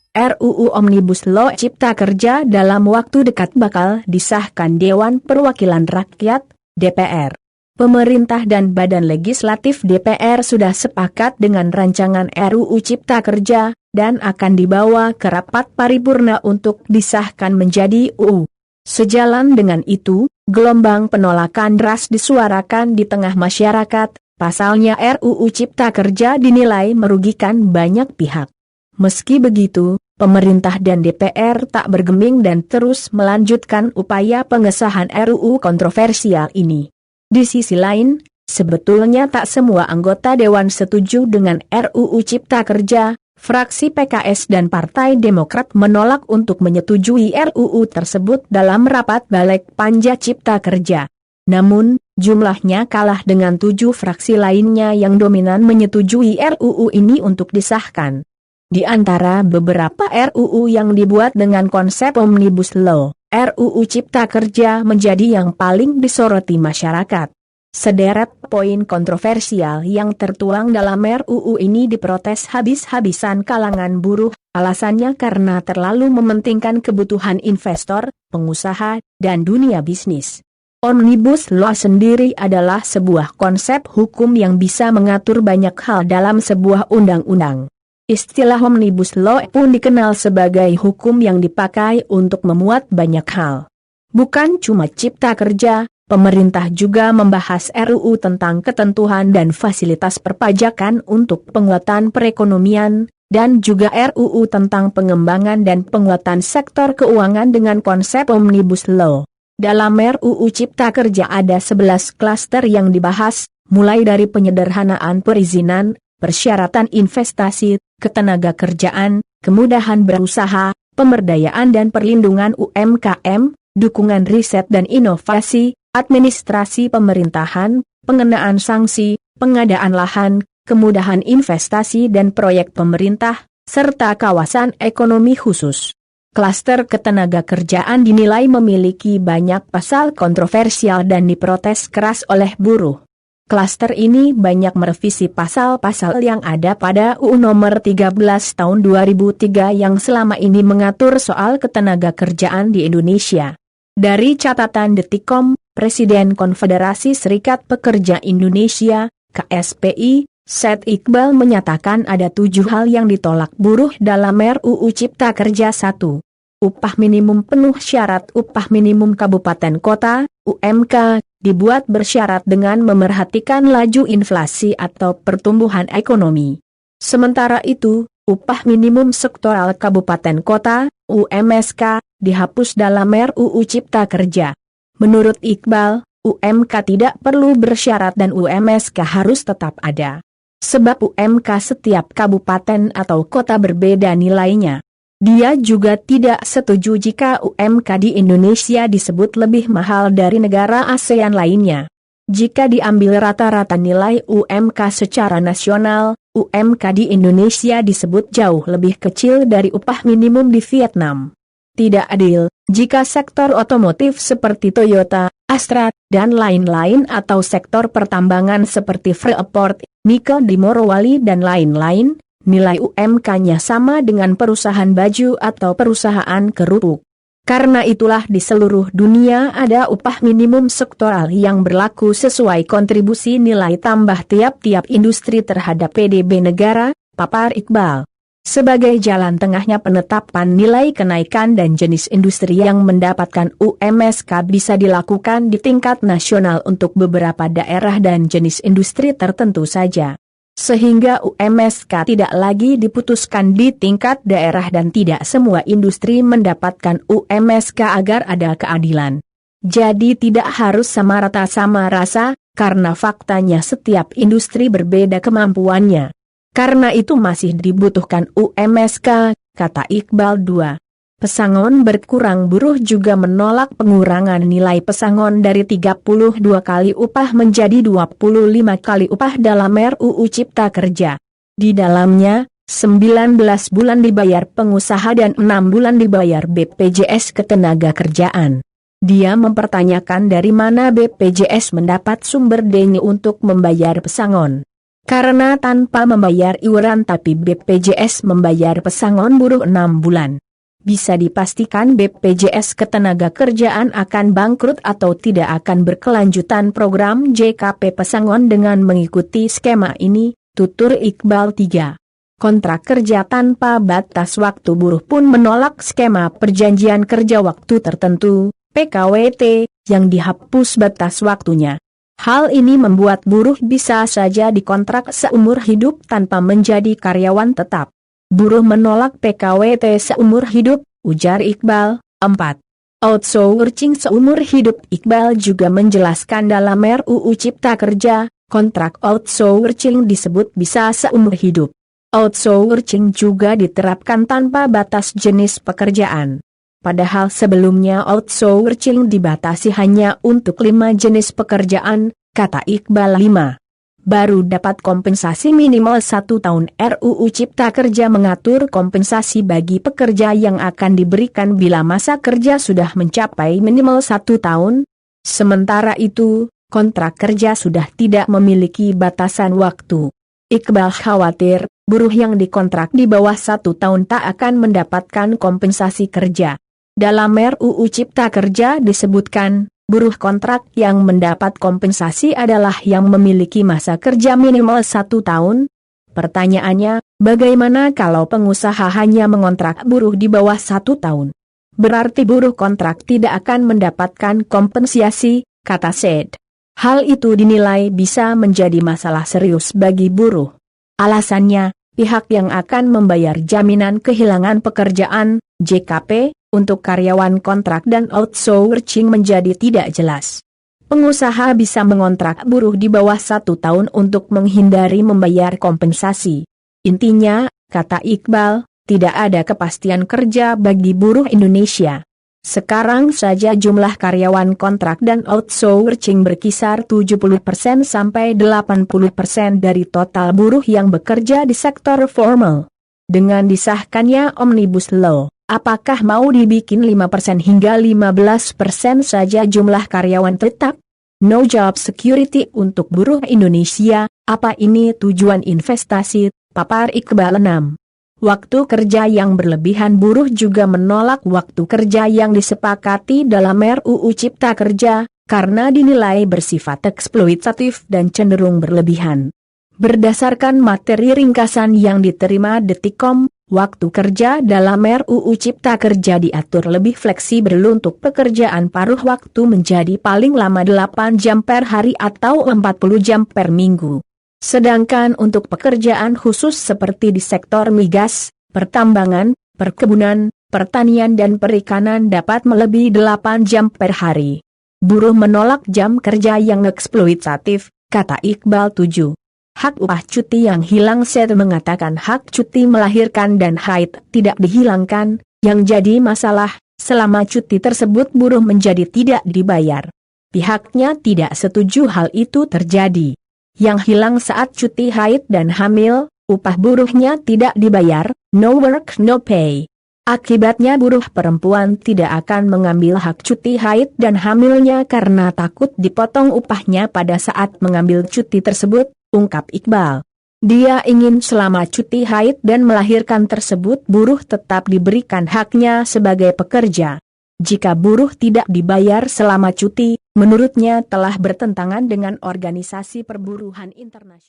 RUU Omnibus Law Cipta Kerja dalam waktu dekat bakal disahkan Dewan Perwakilan Rakyat, DPR. Pemerintah dan Badan Legislatif DPR sudah sepakat dengan rancangan RUU Cipta Kerja, dan akan dibawa ke rapat paripurna untuk disahkan menjadi UU. Sejalan dengan itu, gelombang penolakan deras disuarakan di tengah masyarakat, pasalnya RUU Cipta Kerja dinilai merugikan banyak pihak. Meski begitu, pemerintah dan DPR tak bergeming dan terus melanjutkan upaya pengesahan RUU kontroversial ini. Di sisi lain, sebetulnya tak semua anggota Dewan setuju dengan RUU Cipta Kerja. Fraksi PKS dan Partai Demokrat menolak untuk menyetujui RUU tersebut dalam rapat Balik Panja Cipta Kerja. Namun, jumlahnya kalah dengan 7 fraksi lainnya yang dominan menyetujui RUU ini untuk disahkan. Di antara beberapa RUU yang dibuat dengan konsep Omnibus Law, RUU Cipta Kerja menjadi yang paling disoroti masyarakat. Sederet poin kontroversial yang tertuang dalam RUU ini diprotes habis-habisan kalangan buruh, alasannya karena terlalu mementingkan kebutuhan investor, pengusaha, dan dunia bisnis. Omnibus Law sendiri adalah sebuah konsep hukum yang bisa mengatur banyak hal dalam sebuah undang-undang. Istilah Omnibus Law pun dikenal sebagai hukum yang dipakai untuk memuat banyak hal. Bukan cuma cipta kerja, pemerintah juga membahas RUU tentang ketentuan dan fasilitas perpajakan untuk penguatan perekonomian, dan juga RUU tentang pengembangan dan penguatan sektor keuangan dengan konsep Omnibus Law. Dalam RUU Cipta Kerja ada 11 klaster yang dibahas, mulai dari penyederhanaan perizinan, persyaratan investasi, ketenaga kerjaan, kemudahan berusaha, pemberdayaan dan perlindungan UMKM, dukungan riset dan inovasi, administrasi pemerintahan, pengenaan sanksi, pengadaan lahan, kemudahan investasi dan proyek pemerintah, serta kawasan ekonomi khusus. Klaster ketenaga kerjaan dinilai memiliki banyak pasal kontroversial dan diprotes keras oleh buruh. Klaster ini banyak merevisi pasal-pasal yang ada pada UU Nomor 13 Tahun 2003 yang selama ini mengatur soal ketenaga kerjaan di Indonesia. Dari catatan Detikcom, Presiden Konfederasi Serikat Pekerja Indonesia, KSPI, Said Iqbal menyatakan ada 7 hal yang ditolak buruh dalam RUU Cipta Kerja. 1. Upah minimum penuh syarat upah minimum kabupaten kota, UMK, dibuat bersyarat dengan memerhatikan laju inflasi atau pertumbuhan ekonomi. Sementara itu, upah minimum sektoral kabupaten kota, UMSK, dihapus dalam RUU Cipta Kerja. Menurut Iqbal, UMK tidak perlu bersyarat dan UMSK harus tetap ada. Sebab UMK setiap kabupaten atau kota berbeda nilainya. Dia juga tidak setuju jika UMK di Indonesia disebut lebih mahal dari negara ASEAN lainnya. Jika diambil rata-rata nilai UMK secara nasional, UMK di Indonesia disebut jauh lebih kecil dari upah minimum di Vietnam. Tidak adil, jika sektor otomotif seperti Toyota, Astra, dan lain-lain atau sektor pertambangan seperti Freeport, Nikel di Morowali dan lain-lain, nilai UMK-nya sama dengan perusahaan baju atau perusahaan kerupuk. Karena itulah di seluruh dunia ada upah minimum sektoral yang berlaku sesuai kontribusi nilai tambah tiap-tiap industri terhadap PDB negara, papar Iqbal. Sebagai jalan tengahnya penetapan nilai kenaikan dan jenis industri yang mendapatkan UMSK bisa dilakukan di tingkat nasional untuk beberapa daerah dan jenis industri tertentu saja. Sehingga UMSK tidak lagi diputuskan di tingkat daerah dan tidak semua industri mendapatkan UMSK agar ada keadilan. Jadi tidak harus sama rata sama rasa, karena faktanya setiap industri berbeda kemampuannya. Karena itu masih dibutuhkan UMSK, kata Iqbal. 2. Pesangon berkurang. Buruh juga menolak pengurangan nilai pesangon dari 32 kali upah menjadi 25 kali upah dalam RUU Cipta Kerja. Di dalamnya, 19 bulan dibayar pengusaha dan 6 bulan dibayar BPJS Ketenagakerjaan. Dia mempertanyakan dari mana BPJS mendapat sumber dana untuk membayar pesangon. Karena tanpa membayar iuran tapi BPJS membayar pesangon buruh 6 bulan. Bisa dipastikan BPJS Ketenagakerjaan akan bangkrut atau tidak akan berkelanjutan program JKP pesangon dengan mengikuti skema ini, tutur Iqbal 3. Kontrak kerja tanpa batas waktu buruh pun menolak skema perjanjian kerja waktu tertentu, PKWT, yang dihapus batas waktunya. Hal ini membuat buruh bisa saja dikontrak seumur hidup tanpa menjadi karyawan tetap. Buruh menolak PKWT seumur hidup, ujar Iqbal. 4. Outsourcing seumur hidup. Iqbal juga menjelaskan dalam RUU Cipta Kerja, kontrak outsourcing disebut bisa seumur hidup. Outsourcing juga diterapkan tanpa batas jenis pekerjaan. Padahal sebelumnya outsourcing dibatasi hanya untuk 5 jenis pekerjaan, kata Iqbal. 5. Baru dapat kompensasi minimal 1 tahun. RUU Cipta Kerja mengatur kompensasi bagi pekerja yang akan diberikan bila masa kerja sudah mencapai minimal 1 tahun. Sementara itu, kontrak kerja sudah tidak memiliki batasan waktu. Iqbal khawatir, buruh yang dikontrak di bawah 1 tahun tak akan mendapatkan kompensasi kerja. Dalam RUU Cipta Kerja disebutkan, buruh kontrak yang mendapat kompensasi adalah yang memiliki masa kerja minimal 1 tahun. Pertanyaannya, bagaimana kalau pengusaha hanya mengontrak buruh di bawah 1 tahun? Berarti buruh kontrak tidak akan mendapatkan kompensasi, kata Said. Hal itu dinilai bisa menjadi masalah serius bagi buruh. Alasannya, pihak yang akan membayar jaminan kehilangan pekerjaan, JKP, untuk karyawan kontrak dan outsourcing menjadi tidak jelas. Pengusaha bisa mengontrak buruh di bawah 1 tahun untuk menghindari membayar kompensasi. Intinya, kata Iqbal, tidak ada kepastian kerja bagi buruh Indonesia. Sekarang saja jumlah karyawan kontrak dan outsourcing berkisar 70% sampai 80% dari total buruh yang bekerja di sektor formal. Dengan disahkannya Omnibus Law, apakah mau dibikin 5% hingga 15% saja jumlah karyawan tetap? No job security untuk buruh Indonesia, apa ini tujuan investasi, papar Iqbal. 6. Waktu kerja yang berlebihan. Buruh juga menolak waktu kerja yang disepakati dalam RUU Cipta Kerja, karena dinilai bersifat eksploitatif dan cenderung berlebihan. Berdasarkan materi ringkasan yang diterima Detikcom, waktu kerja dalam RUU Cipta Kerja diatur lebih fleksibel untuk pekerjaan paruh waktu menjadi paling lama 8 jam per hari atau 40 jam per minggu. Sedangkan untuk pekerjaan khusus seperti di sektor migas, pertambangan, perkebunan, pertanian dan perikanan dapat melebihi 8 jam per hari. Buruh menolak jam kerja yang eksploitatif, kata Iqbal. 7. Hak upah cuti yang hilang. Said mengatakan hak cuti melahirkan dan haid tidak dihilangkan, yang jadi masalah, selama cuti tersebut buruh menjadi tidak dibayar. Pihaknya tidak setuju hal itu terjadi. Yang hilang saat cuti haid dan hamil, upah buruhnya tidak dibayar, no work no pay. Akibatnya buruh perempuan tidak akan mengambil hak cuti haid dan hamilnya karena takut dipotong upahnya pada saat mengambil cuti tersebut, ungkap Iqbal. Dia ingin selama cuti haid dan melahirkan tersebut buruh tetap diberikan haknya sebagai pekerja. Jika buruh tidak dibayar selama cuti, menurutnya telah bertentangan dengan Organisasi Perburuhan Internasional.